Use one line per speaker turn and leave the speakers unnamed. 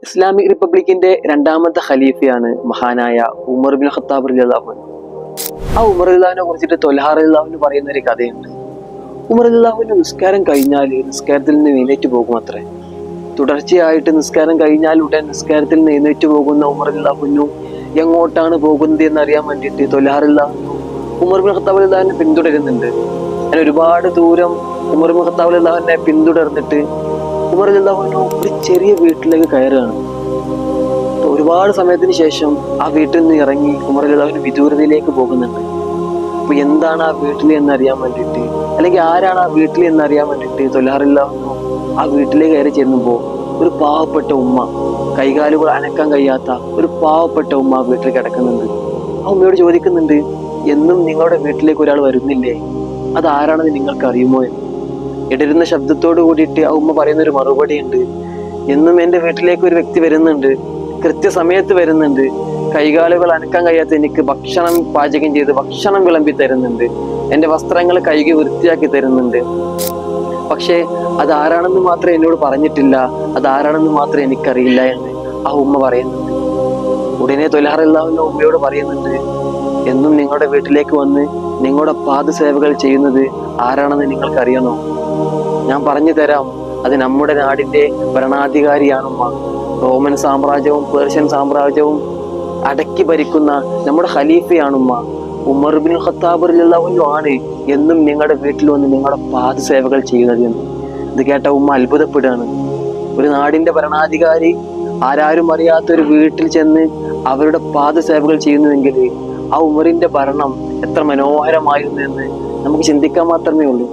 Islamic റിപ്പബ്ലിക്കിന്റെ രണ്ടാമത്തെ ഖലീഫയാണ് മഹാനായ Umar bin Khattab റളിയല്ലാഹു അൻഹു. ആ ഉമർ റളിയല്ലാഹുവിനെ കുറിച്ചിട്ട് ത്വൽഹ റളിയല്ലാഹു പറയുന്ന ഒരു കഥയുണ്ട്. ഉമർ റളിയല്ലാഹുവിന്റെ നിസ്കാരം കഴിഞ്ഞാൽ നിസ്കാരത്തിൽ നിന്ന് എഴുന്നേറ്റ് പോകും അത്രേ. തുടർച്ചയായിട്ട് നിസ്കാരം കഴിഞ്ഞാൽ ഉടൻ നിസ്കാരത്തിൽ നിന്ന് എഴുന്നേറ്റ് പോകുന്ന ഉമർ റളിയല്ലാഹു എങ്ങോട്ടാണ് പോകുന്നത് എന്ന് അറിയാൻ വേണ്ടിയിട്ട് ത്വൽഹ റളിയല്ലാഹു ഉമർ ബിൻ ഖത്താബ് റളിയല്ലാഹുവിനെ പിന്തുടരുന്നുണ്ട്. അങ്ങനെ ഒരുപാട് ദൂരം ഉമർ ബിൻ ഖത്താബ് റളിയല്ലാഹുവിനെ പിന്തുടർന്നിട്ട് ഉമർ റളിയല്ലാഹു ഒരു ചെറിയ വീട്ടിലേക്ക് കയറുകയാണ്. ഒരുപാട് സമയത്തിന് ശേഷം ആ വീട്ടിൽ നിന്ന് ഇറങ്ങി ഉമർ റളിയല്ലാഹു വിദൂരതയിലേക്ക് പോകുന്നുണ്ട്. അപ്പൊ എന്താണ് ആ വീട്ടിൽ എന്നറിയാൻ വേണ്ടിയിട്ട്, അല്ലെങ്കിൽ ആരാണ് ആ വീട്ടിൽ എന്നറിയാൻ വേണ്ടിയിട്ട് ത്വൽഹ റളിയല്ലാഹു ആ വീട്ടിലേക്ക് കയറി ചെല്ലുമ്പോൾ ഒരു പാവപ്പെട്ട ഉമ്മ, കൈകാലുകൾ അനക്കാൻ കഴിയാത്ത ഒരു പാവപ്പെട്ട ഉമ്മ ആ വീട്ടിൽ കിടക്കുന്നുണ്ട്. ആ ഉമ്മയോട് ചോദിക്കുന്നുണ്ട്, എന്നും നിങ്ങളുടെ വീട്ടിലേക്ക് ഒരാൾ വരുന്നില്ലേ, അത് ആരാണെന്ന് നിങ്ങൾക്ക് അറിയുമോ എന്ന്. ഇടരുന്ന ശബ്ദത്തോട് കൂടിയിട്ട് ആ ഉമ്മ പറയുന്ന ഒരു മറുപടി ഉണ്ട്, എന്നും എൻ്റെ വീട്ടിലേക്ക് ഒരു വ്യക്തി വരുന്നുണ്ട്, കൃത്യസമയത്ത് വരുന്നുണ്ട്, കൈകാലുകൾ അനക്കാൻ കഴിയാത്ത എനിക്ക് ഭക്ഷണം പാചകം ചെയ്ത് ഭക്ഷണം വിളമ്പി തരുന്നുണ്ട്, എൻ്റെ വസ്ത്രങ്ങൾ കഴുകി വൃത്തിയാക്കി തരുന്നുണ്ട്. പക്ഷേ അതാരാണെന്ന് മാത്രം എന്നോട് പറഞ്ഞിട്ടില്ല, അതാരാണെന്ന് മാത്രം എനിക്കറിയില്ല എന്ന് ആ ഉമ്മ പറയുന്നുണ്ട്. ഉടനെ ത്വൽഹ റളിയല്ലാഹു ഉമ്മയോട് പറയുന്നുണ്ട്, എന്നും നിങ്ങളുടെ വീട്ടിലേക്ക് വന്ന് നിങ്ങളുടെ പാദസേവകൾ ചെയ്യുന്നത് ആരാണെന്ന് നിങ്ങൾക്കറിയണോ? ഞാൻ പറഞ്ഞു തരാം, അത് നമ്മുടെ നാടിന്റെ ഭരണാധികാരിയാണുമ്മ. റോമൻ സാമ്രാജ്യവും പേർഷ്യൻ സാമ്രാജ്യവും അടക്കി ഭരിക്കുന്ന നമ്മുടെ ഖലീഫയാണുമ്മ. ഉമർ ബിൻ ഖത്താബ് റളിയല്ലാഹു ആണ് എന്നും നിങ്ങളുടെ വീട്ടിൽ വന്ന് നിങ്ങളുടെ പാദസേവകൾ ചെയ്യുന്നത് എന്ന്. ഇത് കേട്ട ഉമ്മ അത്ഭുതപ്പെടുകയാണ്. ഒരു നാടിന്റെ ഭരണാധികാരി ആരാരും അറിയാത്ത ഒരു വീട്ടിൽ ചെന്ന് അവരുടെ പാദസേവകൾ ചെയ്യുന്നുവെങ്കിൽ ആ ഉമറിന്റെ ഭരണം എത്ര മനോഹരമായിരുന്നു എന്ന് നമുക്ക് ചിന്തിക്കാൻ മാത്രമേ ഉള്ളൂ.